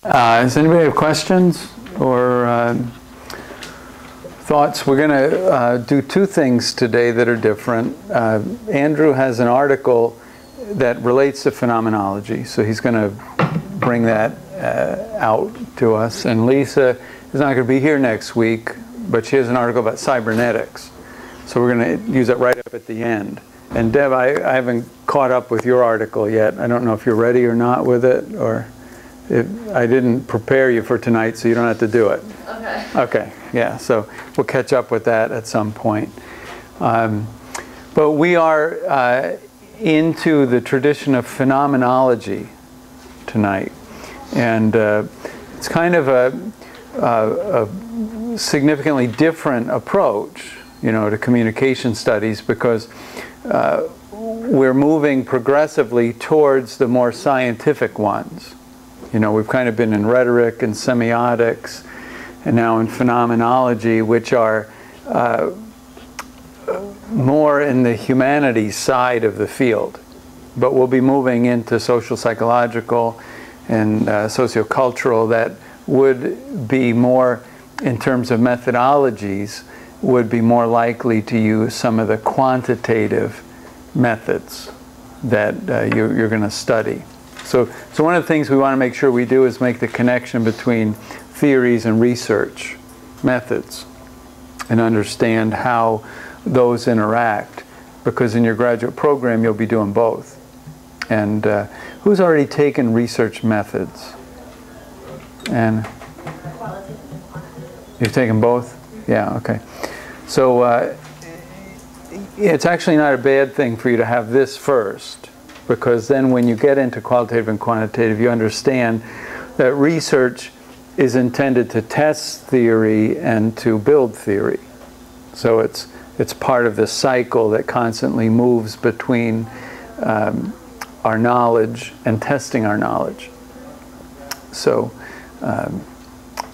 Does anybody have questions or thoughts? We're going to do two things today that are different. Andrew has an article that relates to phenomenology, so he's going to bring that out to us. And Lisa is not going to be here next week, but she has an article about cybernetics. So we're going to use it right up at the end. And Deb, I haven't caught up with your article yet. I don't know if you're ready or not with it, or I didn't prepare you for tonight, so you don't have to do it. Okay. Okay, yeah, so we'll catch up with that at some point. But we are into the tradition of phenomenology tonight. And it's kind of a significantly different approach, you know, to communication studies, because we're moving progressively towards the more scientific ones. You know, we've kind of been in rhetoric and semiotics, and now in phenomenology, which are more in the humanities side of the field. But we'll be moving into social psychological and sociocultural that would be more, in terms of methodologies, would be more likely to use some of the quantitative methods that you're going to study. So one of the things we want to make sure we do is make the connection between theories and research methods and understand how those interact, because in your graduate program you'll be doing both. And who's already taken research methods? And you've taken both? Yeah, okay. So it's actually not a bad thing for you to have this first, because then when you get into qualitative and quantitative, you understand that research is intended to test theory and to build theory. So it's part of the cycle that constantly moves between our knowledge and testing our knowledge. So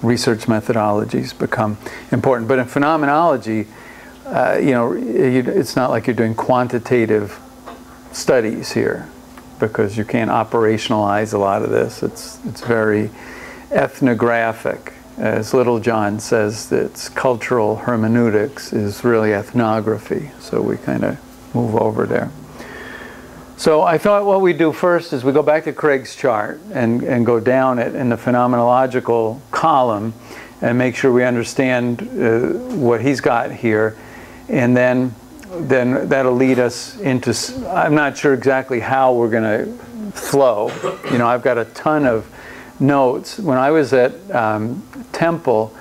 research methodologies become important. But in phenomenology, you know, it's not like you're doing quantitative studies here, because you can't operationalize a lot of this. It's very ethnographic. As Littlejohn says, that cultural hermeneutics is really ethnography. So we kind of move over there. So I thought what we do first is we go back to Craig's chart and go down it in the phenomenological column and make sure we understand what he's got here. And then that'll lead us into, I'm not sure exactly how we're going to flow. You know, I've got a ton of notes. When I was at Temple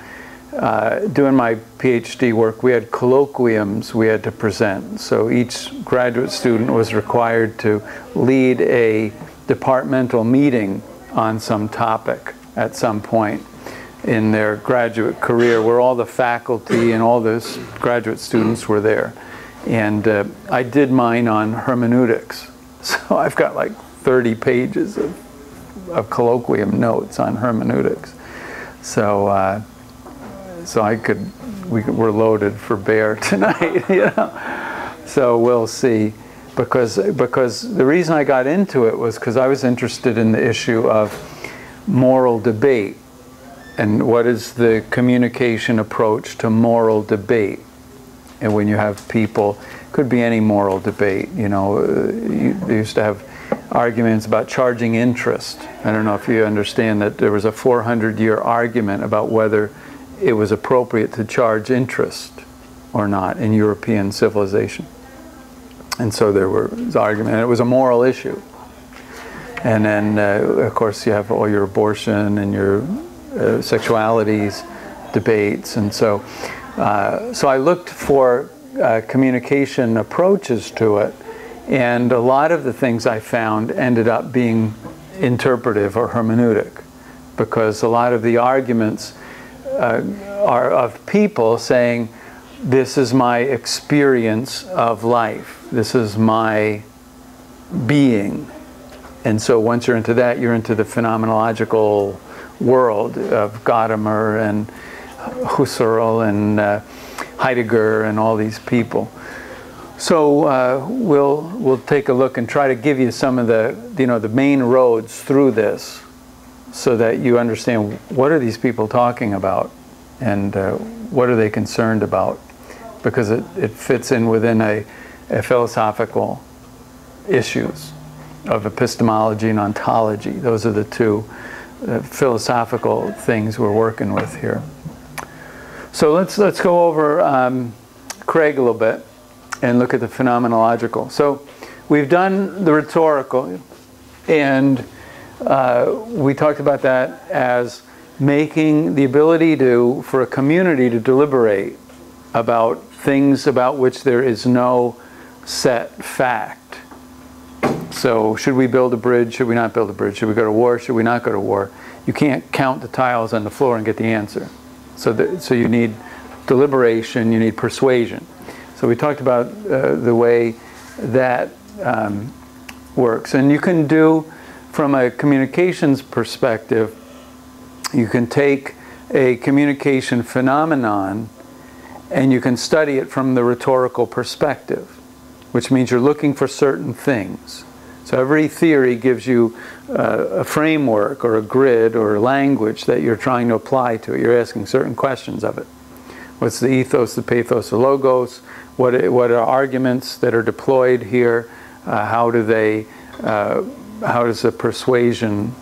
doing my PhD work, we had colloquiums we had to present. So each graduate student was required to lead a departmental meeting on some topic at some point in their graduate career, where all the faculty and all those graduate students were there. And I did mine on hermeneutics. So I've got like 30 pages of colloquium notes on hermeneutics. So we're loaded for bear tonight, you know. So we'll see, because the reason I got into it was because I was interested in the issue of moral debate, and what is the communication approach to moral debate. And when you have people, could be any moral debate, you know, they used to have arguments about charging interest. I don't know if you understand that there was a 400-year argument about whether it was appropriate to charge interest or not in European civilization. And so there was argument, and it was a moral issue. And then, of course, you have all your abortion and your sexualities debates. And so I looked for communication approaches to it, and a lot of the things I found ended up being interpretive or hermeneutic, because a lot of the arguments are of people saying, this is my experience of life, this is my being. And so once you're into that, you're into the phenomenological world of Gadamer and Husserl and Heidegger and all these people. So we'll take a look and try to give you some of the, you know, the main roads through this, so that you understand what are these people talking about and what are they concerned about, because it fits in within a philosophical issues of epistemology and ontology. Those are the two philosophical things we're working with here. So let's go over Craig a little bit and look at the phenomenological. So we've done the rhetorical, and we talked about that as making the ability for a community to deliberate about things about which there is no set fact. So should we build a bridge? Should we not build a bridge? Should we go to war? Should we not go to war? You can't count the tiles on the floor and get the answer. So you need deliberation, you need persuasion. So we talked about the way that works. And you can do, from a communications perspective, you can take a communication phenomenon and you can study it from the rhetorical perspective, which means you're looking for certain things. So every theory gives you a framework or a grid or a language that you're trying to apply to it. You're asking certain questions of it. What's the ethos, the pathos, the logos? What are arguments that are deployed here? How does the persuasion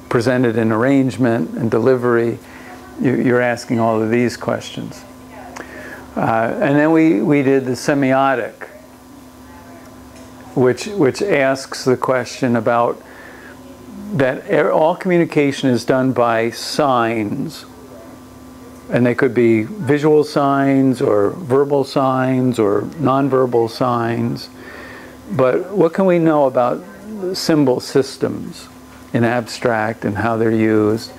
presented in arrangement and delivery? You're asking all of these questions. And then we did the semiotic, which asks the question about that all communication is done by signs, and they could be visual signs or verbal signs or nonverbal signs. But what can we know about symbol systems in abstract and how they're used?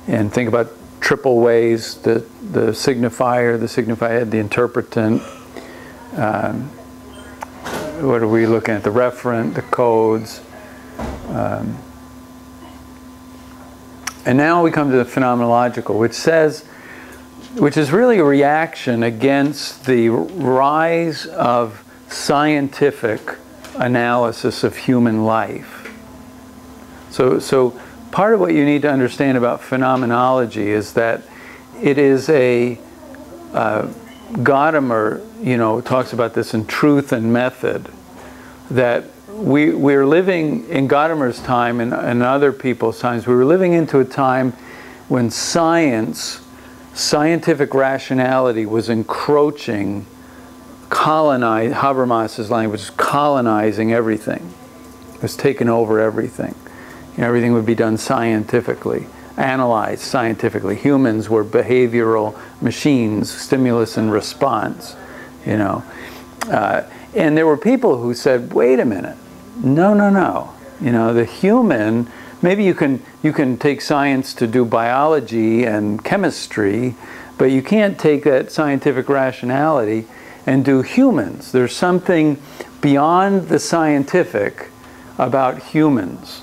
And think about triple ways, the signifier, the interpretant. What are we looking at? The referent, the codes. And now we come to the phenomenological, which is really a reaction against the rise of scientific analysis of human life. So part of what you need to understand about phenomenology is that it is a Gadamer, talks about this in Truth and Method, that we're living in Gadamer's time and other people's times. We were living into a time when scientific rationality was encroaching, Habermas's language, was colonizing everything. It was taking over everything. Everything would be done scientifically, analyzed scientifically. Humans were behavioral machines, stimulus and response, and there were people who said, wait a minute, no. The human, maybe you can take science to do biology and chemistry, but you can't take that scientific rationality and do humans. There's something beyond the scientific about humans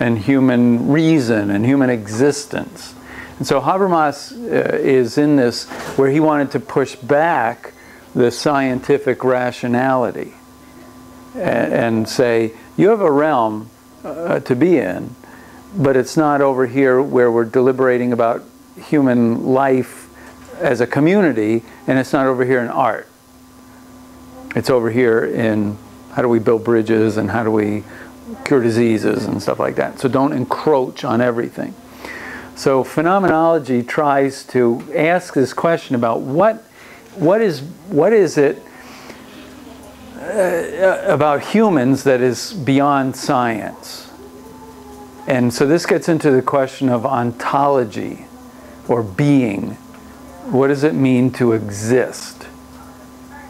and human reason and human existence. And so Habermas is in this where he wanted to push back the scientific rationality and say, you have a realm to be in, but it's not over here where we're deliberating about human life as a community, and it's not over here in art. It's over here in how do we build bridges and how do we cure diseases and stuff like that. So don't encroach on everything. So phenomenology tries to ask this question about what is it about humans that is beyond science. And so this gets into the question of ontology or being. What does it mean to exist?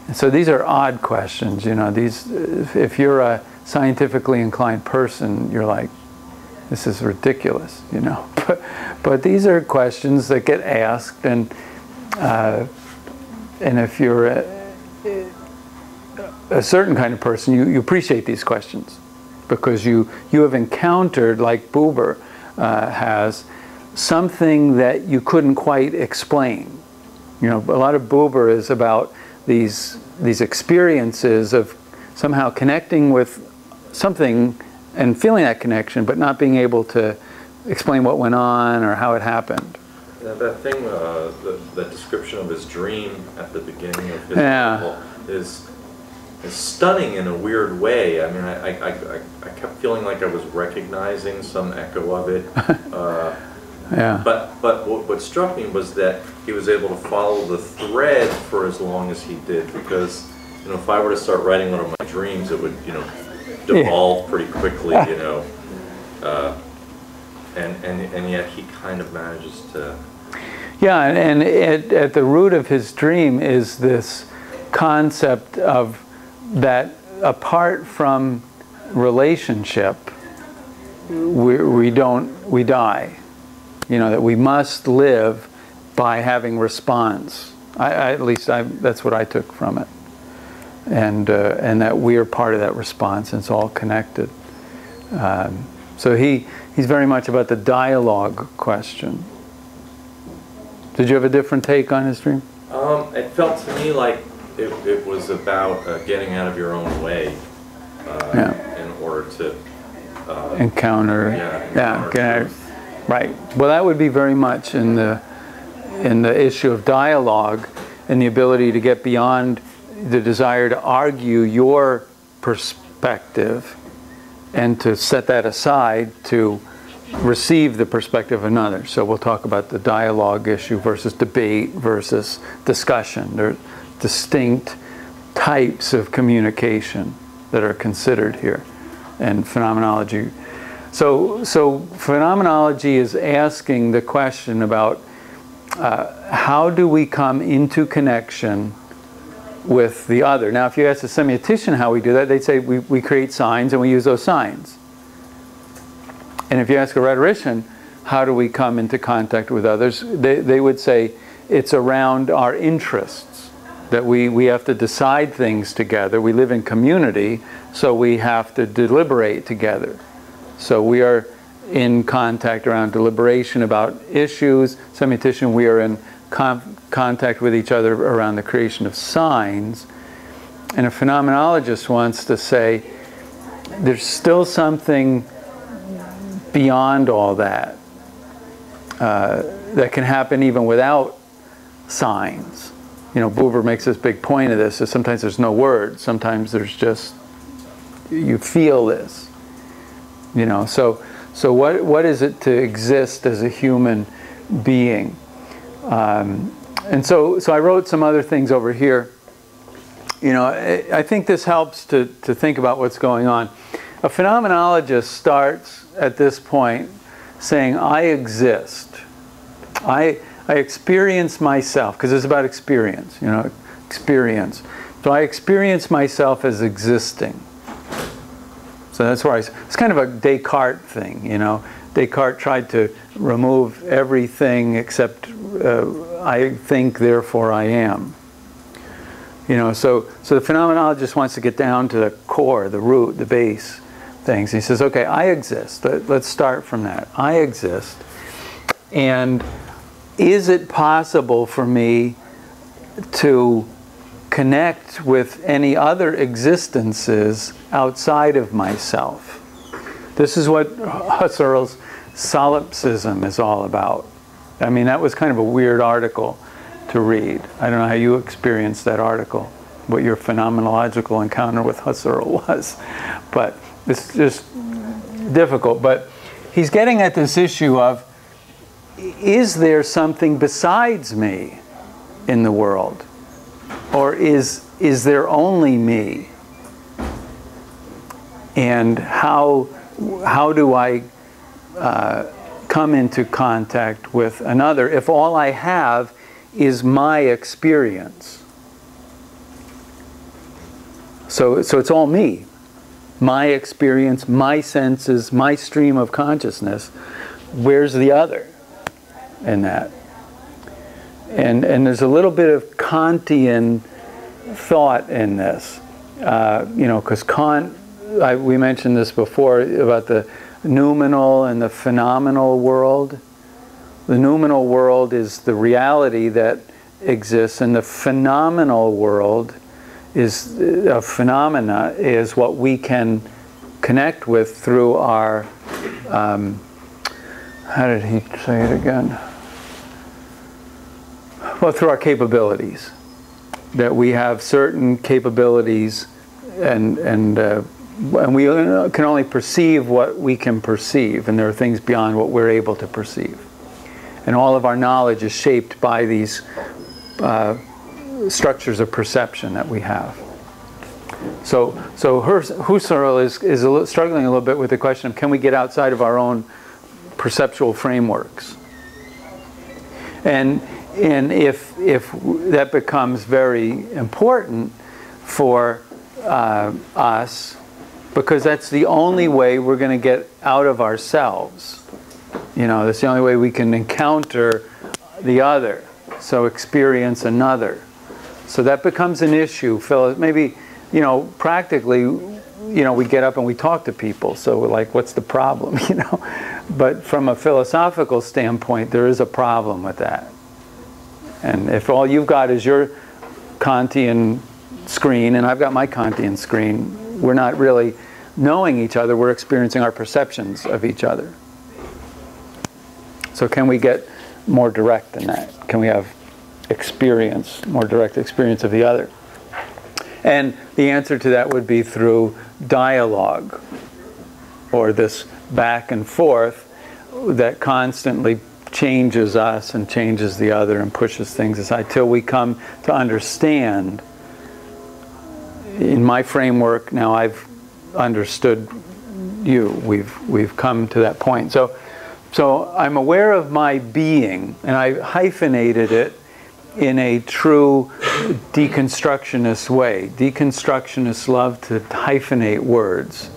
And so these are odd questions, if you're a scientifically inclined person, you're like, this is ridiculous, But these are questions that get asked, and if you're a certain kind of person, you appreciate these questions because you have encountered, like Buber has, something that you couldn't quite explain. A lot of Buber is about these experiences of somehow connecting with something and feeling that connection, but not being able to explain what went on or how it happened. Yeah, that thing, the description of his dream at the beginning of his novel is stunning in a weird way. I mean, I kept feeling like I was recognizing some echo of it. Yeah. But what struck me was that he was able to follow the thread for as long as he did, because, you know, if I were to start writing one of my dreams, it would, you know, devolve pretty quickly, you know. And yet he kind of manages to... Yeah, and at the root of his dream is this concept of that apart from relationship, we die. You know, that we must live by having response. At least that's what I took from it. And that we are part of that response, and it's all connected. So he's very much about the dialogue question. Did you have a different take on his dream? It felt to me like it was about getting out of your own way in order to encounter. Right. Well, that would be very much in the issue of dialogue, and the ability to get beyond the desire to argue your perspective and to set that aside to receive the perspective of another. So we'll talk about the dialogue issue versus debate versus discussion. There are distinct types of communication that are considered here, and phenomenology. So phenomenology is asking the question about how do we come into connection with the other. Now, if you ask a semiotician how we do that, they'd say we create signs and we use those signs. And if you ask a rhetorician, how do we come into contact with others, they would say it's around our interests, that we have to decide things together. We live in community, so we have to deliberate together. So we are in contact around deliberation about issues. Semiotician, we are in contact with each other around the creation of signs. And a phenomenologist wants to say there's still something beyond all that that can happen even without signs. You know, Buber makes this big point of this, that sometimes there's no words, sometimes there's just, you feel this. You know, so what is it to exist as a human being? And so I wrote some other things over here. You know, I think this helps to think about what's going on. A phenomenologist starts at this point saying, I exist. I experience myself, because it's about experience, you know, experience. So I experience myself as existing. So that's where it's kind of a Descartes thing, you know. Descartes tried to remove everything except I think, therefore I am. You know, so the phenomenologist wants to get down to the core, the root, the base things. He says, okay, I exist. Let's start from that. I exist. And is it possible for me to connect with any other existences outside of myself? This is what Husserl's solipsism is all about. I mean, that was kind of a weird article to read. I don't know how you experienced that article, what your phenomenological encounter with Husserl was, but it's just difficult. But he's getting at this issue of, is there something besides me in the world? Or is there only me? And how do I come into contact with another if all I have is my experience? So it's all me. My experience, my senses, my stream of consciousness. Where's the other in that? And there's a little bit of Kantian thought in this. You know, because Kant, we mentioned this before about the noumenal and the phenomenal world. The noumenal world is the reality that exists, and the phenomenal world is phenomena is what we can connect with through our, how did he say it again? Well, through our capabilities. That we have certain capabilities, and we can only perceive what we can perceive, and there are things beyond what we're able to perceive. And all of our knowledge is shaped by these structures of perception that we have. So Husserl is struggling a little bit with the question of, can we get outside of our own perceptual frameworks? And if that becomes very important for us, because that's the only way we're going to get out of ourselves. You know, that's the only way we can encounter the other, so experience another. So that becomes an issue. Maybe, you know, practically, you know, we get up and we talk to people, so we're like, what's the problem, you know? But from a philosophical standpoint, there is a problem with that. And if all you've got is your Kantian screen, and I've got my Kantian screen, we're not really knowing each other, we're experiencing our perceptions of each other. So can we get more direct than that? Can we have experience, more direct experience of the other? And the answer to that would be through dialogue, or this back and forth that constantly changes us and changes the other and pushes things aside till we come to understand. In my framework, now I've understood you. We've come to that point. So I'm aware of my being, and I hyphenated it in a true deconstructionist way. Deconstructionists love to hyphenate words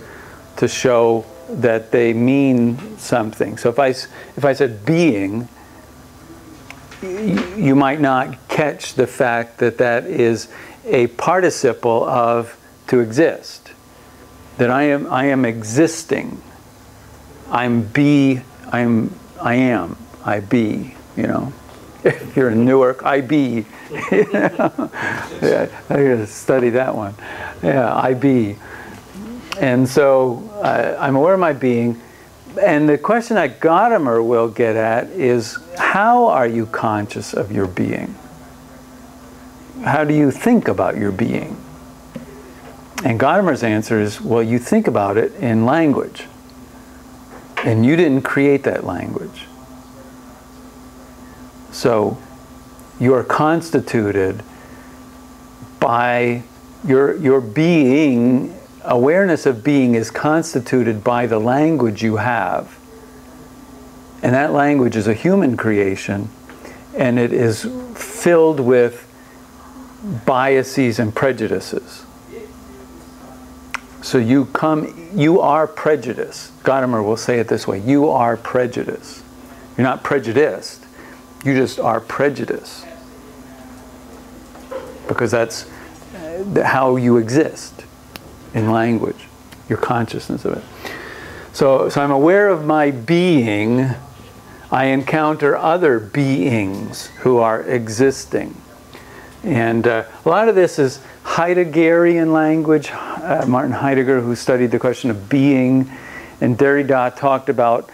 to show that they mean something. So if I said being, you might not catch the fact that that is a participle of to exist. That I am existing. I be, you know. If you're in Newark, I be. Yeah, I gotta study that one. Yeah, I be. And so I'm aware of my being. And the question that Gadamer will get at is, how are you conscious of your being? How do you think about your being? And Gadamer's answer is, well, you think about it in language. And you didn't create that language. So you are constituted by your being. Awareness of being is constituted by the language you have. And that language is a human creation, and it is filled with biases and prejudices. So you are prejudice. Gadamer will say it this way: you are prejudice. You're not prejudiced, you just are prejudice. Because that's how you exist in language, your consciousness of it. So I'm aware of my being. I encounter other beings who are existing. And a lot of this is Heideggerian language. Martin Heidegger, who studied the question of being, and Derrida talked about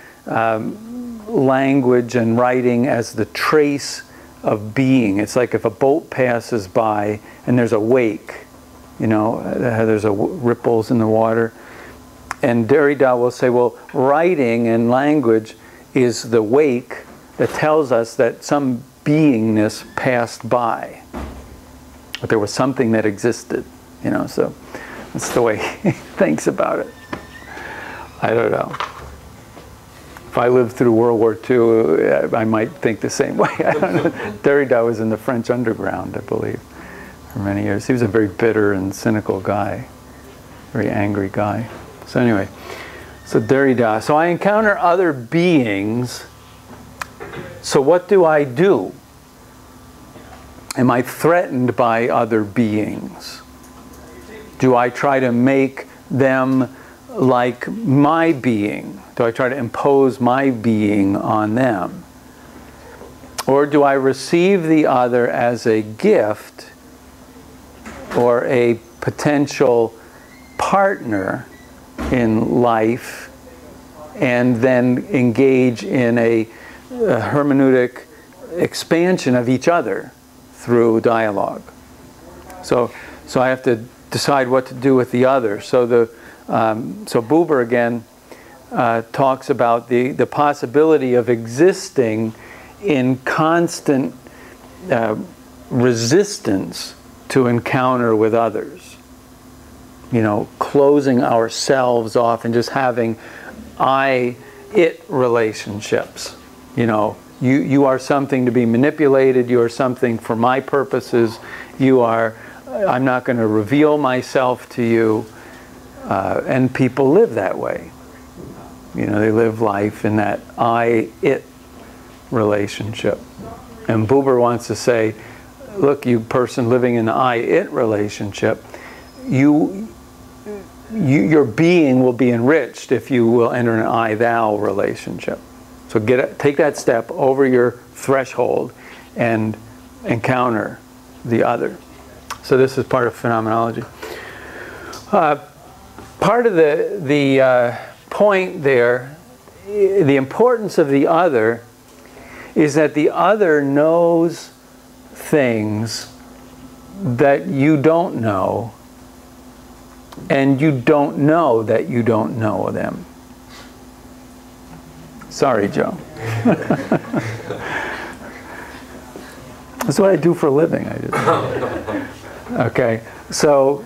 language and writing as the trace of being. It's like if a boat passes by and there's a wake, you know, there's ripples in the water. And Derrida will say, well, writing and language is the wake that tells us that some beingness passed by. But there was something that existed, you know, so that's the way he thinks about it. I don't know. If I lived through World War II, I might think the same way. I don't know. Derrida was in the French underground, I believe, for many years. He was a very bitter and cynical guy, very angry guy. So anyway, so Derrida. So I encounter other beings. So what do I do? Am I threatened by other beings? Do I try to make them like my being? Do I try to impose my being on them? Or do I receive the other as a gift or a potential partner in life and then engage in a hermeneutic expansion of each other through dialogue. So I have to decide what to do with the other. So so Buber again talks about the possibility of existing in constant resistance to encounter with others. You know, closing ourselves off and just having I-it relationships. You know, you are something to be manipulated, you are something for my purposes, I'm not going to reveal myself to you, and people live that way. You know, they live life in that I-it relationship. And Buber wants to say, look, you person living in the I-it relationship, your being will be enriched if you will enter an I-thou relationship. So take that step over your threshold and encounter the other. So this is part of phenomenology. Part of the point there, the importance of the other, is that the other knows things that you don't know, and you don't know that you don't know them. Sorry, Joe. That's what I do for a living. Okay, so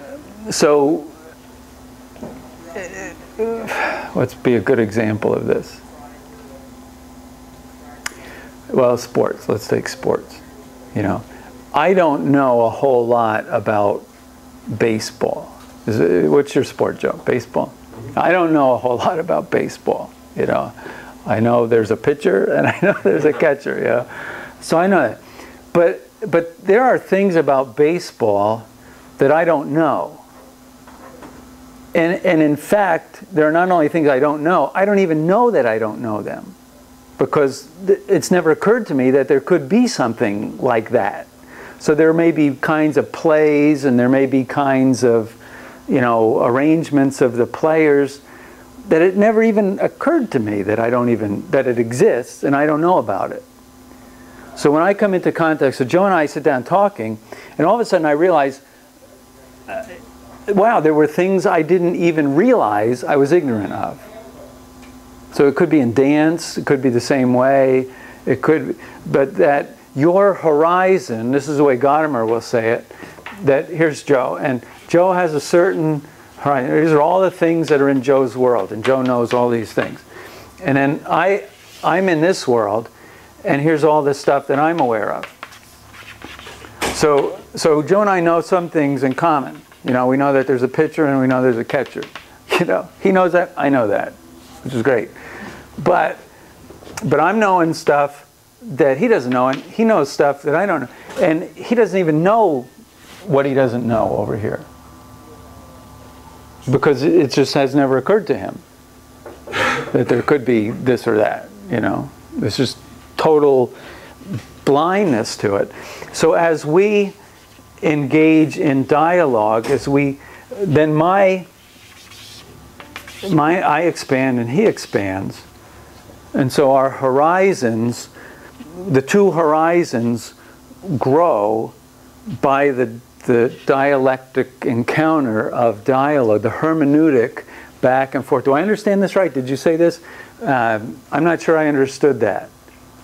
let's be a good example of this. Well, sports. Let's take sports. You know, I don't know a whole lot about baseball. What's your sport, Joe? Baseball? I don't know a whole lot about baseball. You know, I know there's a pitcher and I know there's a catcher. Yeah, so I know that. But there are things about baseball that I don't know. And in fact, there are not only things I don't know, I don't even know that I don't know them. Because it's never occurred to me that there could be something like that. So there may be kinds of plays and there may be kinds of, you know, arrangements of the players that it never even occurred to me that that it exists and I don't know about it. So when I come into contact, so Joe and I sit down talking, and all of a sudden I realize, wow, there were things I didn't even realize I was ignorant of. So it could be in dance, it could be the same way, it could, but that your horizon, this is the way Gadamer will say it, that here's Joe, and Joe has a certain horizon. These are all the things that are in Joe's world, and Joe knows all these things. And then I'm in this world, and here's all this stuff that I'm aware of. So Joe and I know some things in common. You know, we know that there's a pitcher and we know there's a catcher. You know, he knows that, I know that, which is great. But I'm knowing stuff that he doesn't know, and he knows stuff that I don't know. And he doesn't even know what he doesn't know over here. Because it just has never occurred to him that there could be this or that, you know. There's just total blindness to it. So as we engage in dialogue, then I expand and he expands. And so our horizons, the two horizons, grow by the dialectic encounter of dialogue, the hermeneutic back and forth. Do I understand this right? Did you say this? I'm not sure I understood that.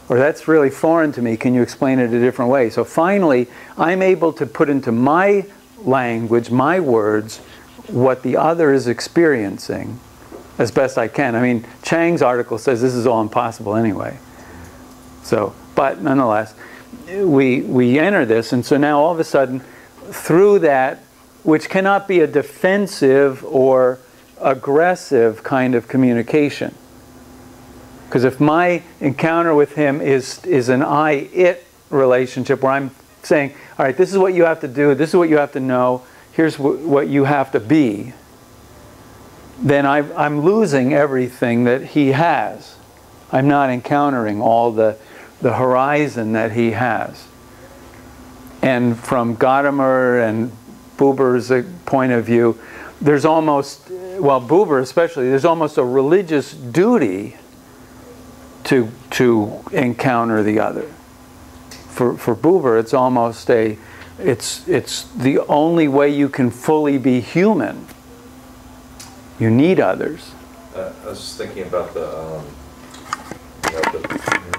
Or that's really foreign to me. Can you explain it a different way? So finally, I'm able to put into my language, my words, what the other is experiencing as best I can. I mean, Chang's article says this is all impossible anyway. So, but nonetheless, we enter this, and so now all of a sudden, through that, which cannot be a defensive or aggressive kind of communication. Because if my encounter with him is an I-it relationship where I'm saying, all right, this is what you have to do, this is what you have to know, here's what you have to be, then I'm losing everything that he has. I'm not encountering all the horizon that he has. And from Gadamer and Buber's point of view, there's almost well, Buber especially, there's almost a religious duty to encounter the other. For Buber, it's almost it's the only way you can fully be human. You need others. I was just thinking about the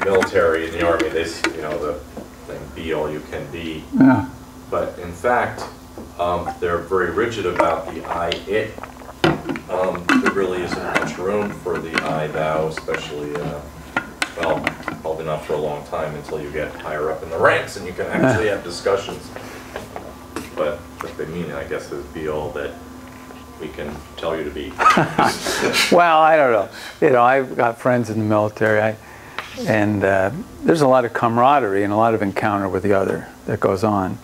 military and the army. They, the thing, be all you can be. Yeah. But in fact, they're very rigid about the I-it. There really isn't much room for the I-thou, especially, well, probably not for a long time until you get higher up in the ranks and you can actually have discussions. But what they mean, I guess, is be all that we can tell you to be. Well, I don't know. I've got friends in the military, and there's a lot of camaraderie and a lot of encounter with the other that goes on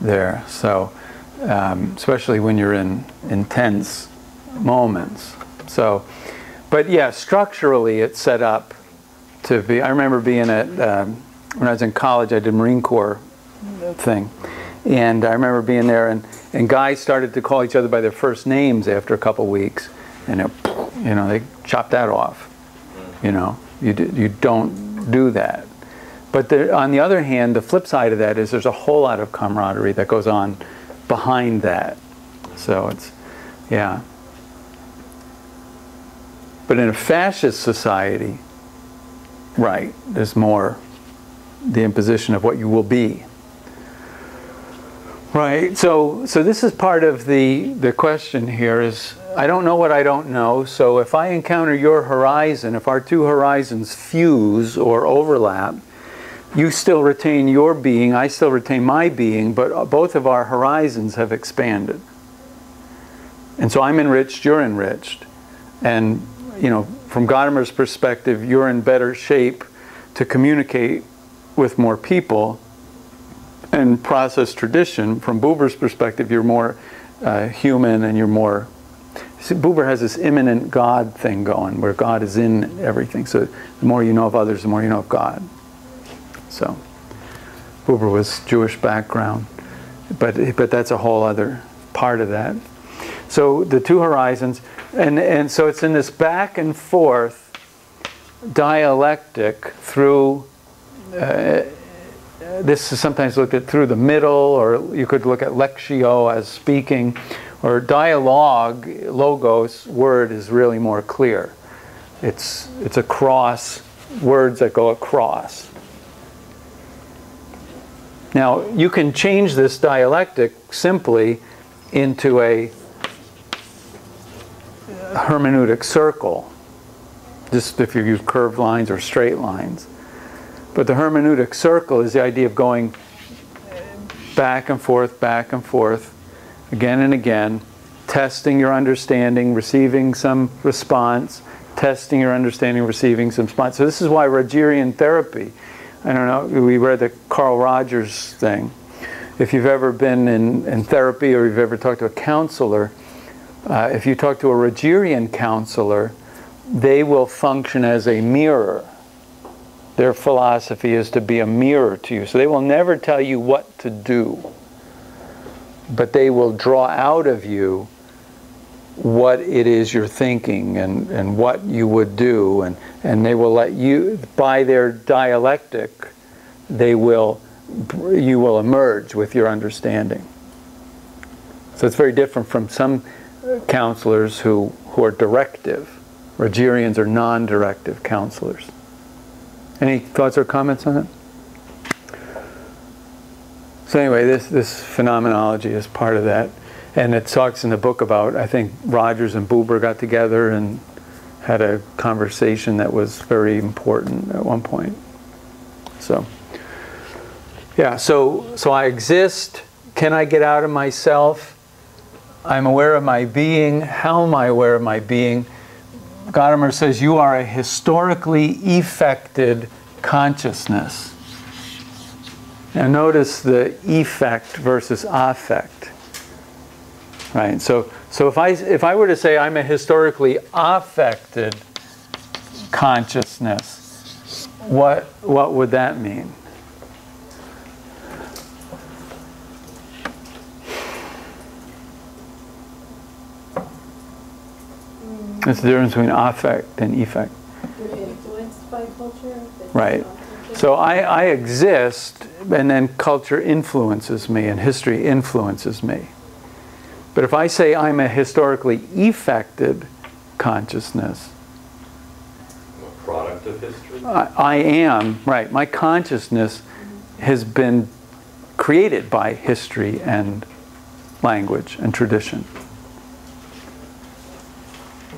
there. So, especially when you're in intense moments. So, but yeah, structurally it's set up to be. I remember being at when I was in college, I did Marine Corps thing, and I remember being there, and guys started to call each other by their first names after a couple weeks, and they chopped that off. You don't do that. But on the other hand, the flip side of that is there's a whole lot of camaraderie that goes on behind that. So it's, yeah. But in a fascist society, right, there's more the imposition of what you will be. Right, so this is part of the question here is, I don't know what I don't know, so if I encounter your horizon, if our two horizons fuse or overlap, you still retain your being, I still retain my being, but both of our horizons have expanded. And so I'm enriched, you're enriched. And, from Gadamer's perspective, you're in better shape to communicate with more people and process tradition. From Buber's perspective, you're more human and you're more... See, Buber has this immanent God thing going, where God is in everything. So the more you know of others, the more you know of God. So Buber was Jewish background, but that's a whole other part of that. So the two horizons, and so it's in this back and forth dialectic through, this is sometimes looked at through the middle, or you could look at lectio as speaking, or dialogue, logos, word is really more clear. It's across, words that go across. Now, you can change this dialectic simply into a hermeneutic circle, just if you use curved lines or straight lines. But the hermeneutic circle is the idea of going back and forth, again and again, testing your understanding, receiving some response, testing your understanding, receiving some response. So this is why Rogerian therapy, I don't know, we read the Carl Rogers thing. If you've ever been in therapy or you've ever talked to a counselor, if you talk to a Rogerian counselor, they will function as a mirror. Their philosophy is to be a mirror to you. So they will never tell you what to do, but they will draw out of you what it is you're thinking and what you would do, and they will let you, by their dialectic, you will emerge with your understanding. So it's very different from some counselors who are directive. Rogerians are non-directive counselors. Any thoughts or comments on that? So anyway, this phenomenology is part of that. And it talks in the book about, I think Rogers and Buber got together and had a conversation that was very important at one point. So, yeah, so I exist. Can I get out of myself? I'm aware of my being. How am I aware of my being? Gadamer says you are a historically effected consciousness. Now notice the effect versus affect. Right. So if I were to say I'm a historically affected consciousness, what would that mean? It's the difference between affect and effect. You're influenced by culture? Right. So I exist, and then culture influences me, and history influences me. But if I say I'm a historically effected consciousness, A product of history? I am, right, my consciousness has been created by history and language and tradition.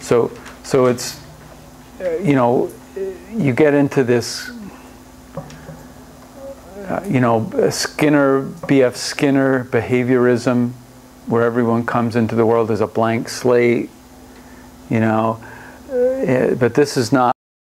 So it's, you know, you get into this, you know, Skinner, B.F. Skinner behaviorism, where everyone comes into the world as a blank slate, you know, but this is not